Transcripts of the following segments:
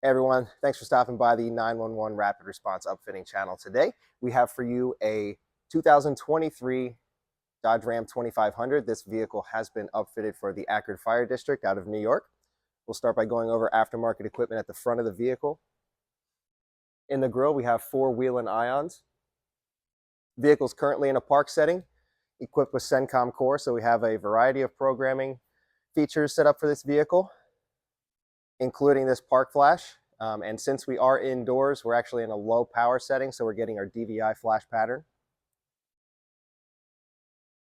Hey everyone, thanks for stopping by the 911 Rapid Response Upfitting channel today. We have for you a 2023 Dodge Ram 2500. This vehicle has been upfitted for the Akron Fire District out of New York. We'll start by going over aftermarket equipment at the front of the vehicle. In the grille, we have 4 Whelen ions. Vehicle is currently in a park setting, equipped with Whelen Core, so we have a variety of programming features set up for this vehicle, including this park flash. And since we are indoors, we're actually in a low power setting, so we're getting our DVI flash pattern.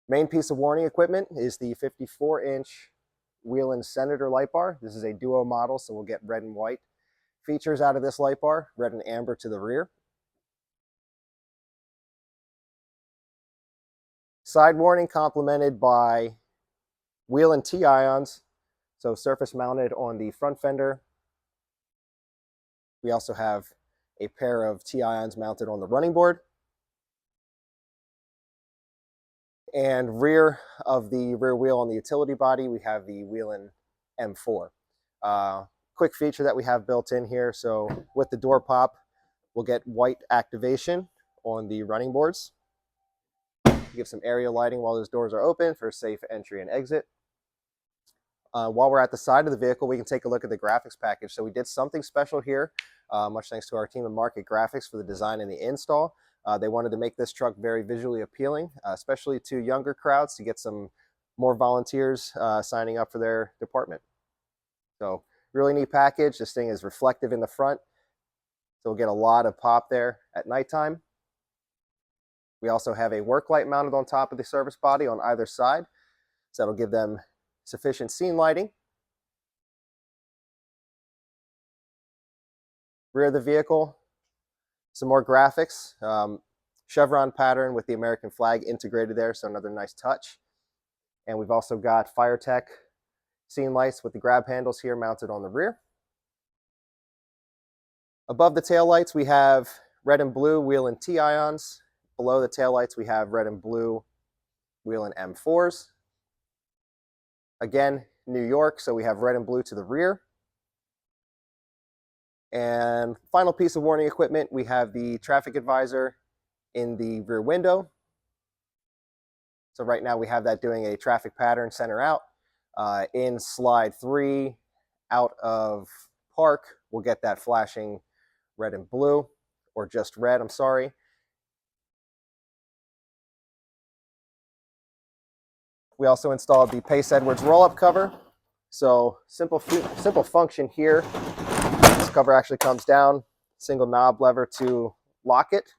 Main piece of warning equipment is the 54-inch Whelen Senator light bar. This is a duo model, so we'll get red and white features out of this light bar, red and amber to the rear. Side warning complemented by Whelen T-ions, so surface mounted on the front fender. We also have a pair of T-ions mounted on the running board. And rear of the rear wheel on the utility body, we have the Whelen M4. Quick feature that we have built in here, so with the door pop, we'll get white activation on the running boards. Give some area lighting while those doors are open for safe entry and exit. While we're at the side of the vehicle, we can take a look at the graphics package. So we did something special here, much thanks to our team of Market Graphics for the design and the install. They wanted to make this truck very visually appealing, especially to younger crowds, to get some more volunteers signing up for their department. So really neat package. This thing is reflective in the front, so we'll get a lot of pop there at nighttime. We also have a work light mounted on top of the service body on either side, so that'll give them sufficient scene lighting. Rear of the vehicle, some more graphics. Chevron pattern with the American flag integrated there, so another nice touch. And we've also got FireTech scene lights with the grab handles here mounted on the rear. Above the taillights, we have red and blue Whelen T-ions. Below the taillights, we have red and blue Whelen M4s. Again, New York, so we have red and blue to the rear. And final piece of warning equipment, we have the traffic advisor in the rear window. So right now we have that doing a traffic pattern center out. In slide 3, out of park, we'll get that flashing red and blue, or just red, I'm sorry. We also installed the Pace Edwards roll-up cover. So simple function here. This cover actually comes down, single knob lever to lock it.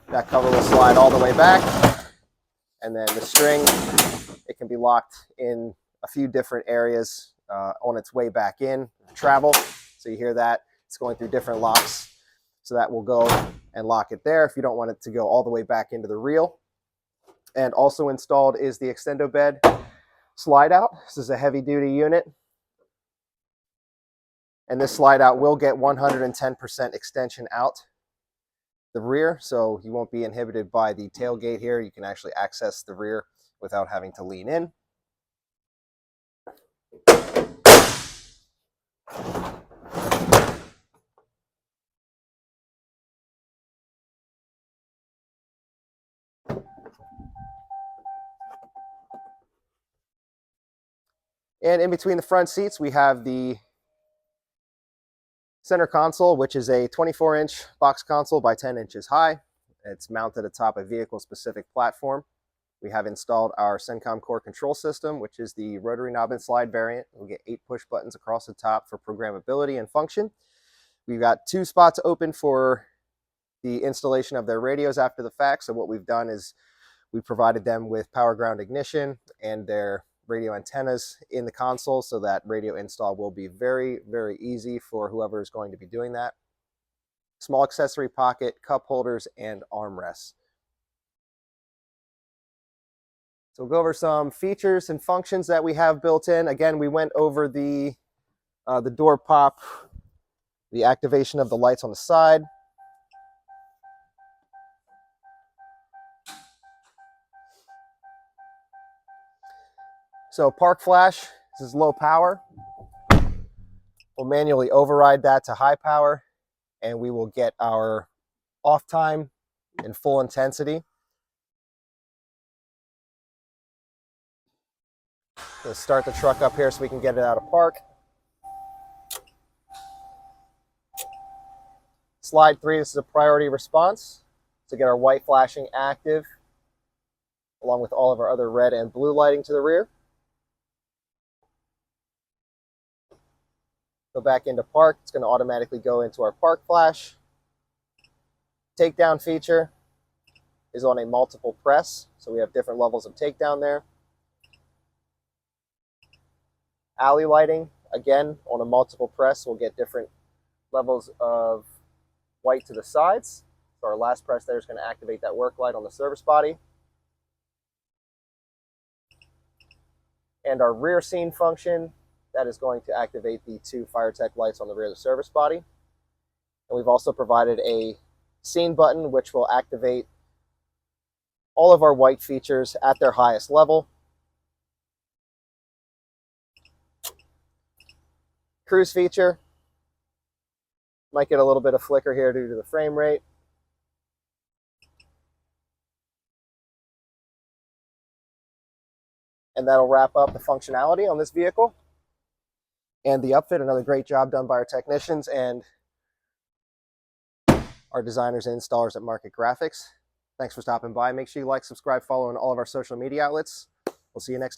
That cover will slide all the way back. And then the string, it can be locked in a few different areas on its way back in, travel. So you hear that, it's going through different locks. So that will go and lock it there if you don't want it to go all the way back into the reel. And also installed is the extendo bed slide out. This is a heavy duty unit. And this slide out will get 110% extension out the rear, so you won't be inhibited by the tailgate here. You can actually access the rear without having to lean in. And in between the front seats, we have the center console, which is a 24-inch box console by 10 inches high. It's mounted atop a vehicle-specific platform. We have installed our Whelen Core control system, which is the rotary knob and slide variant. We'll get 8 push buttons across the top for programmability and function. We've got 2 spots open for the installation of their radios after the fact. So what we've done is we provided them with power ground ignition and their radio antennas in the console, so that radio install will be very, very easy for whoever is going to be doing that. Small accessory pocket, cup holders, and armrests. So we'll go over some features and functions that we have built in. Again, we went over the door pop, the activation of the lights on the side. So park flash, this is low power. We'll manually override that to high power, and we will get our off time in full intensity. Let's start the truck up here so we can get it out of park. Slide 3, this is a priority response to get our white flashing active, along with all of our other red and blue lighting to the rear. Go back into park. It's going to automatically go into our park flash. Takedown feature is on a multiple press, so we have different levels of takedown there. Alley lighting, again, on a multiple press, we'll get different levels of white to the sides. So our last press there is going to activate that work light on the service body. And our rear scene function, that is going to activate the 2 fire tech lights on the rear of the service body. And we've also provided a scene button, which will activate all of our white features at their highest level. Cruise feature, might get a little bit of flicker here due to the frame rate. And that'll wrap up the functionality on this vehicle. And the upfit, another great job done by our technicians and our designers and installers at Market Graphics. Thanks for stopping by. Make sure you like, subscribe, follow on all of our social media outlets. We'll see you next time.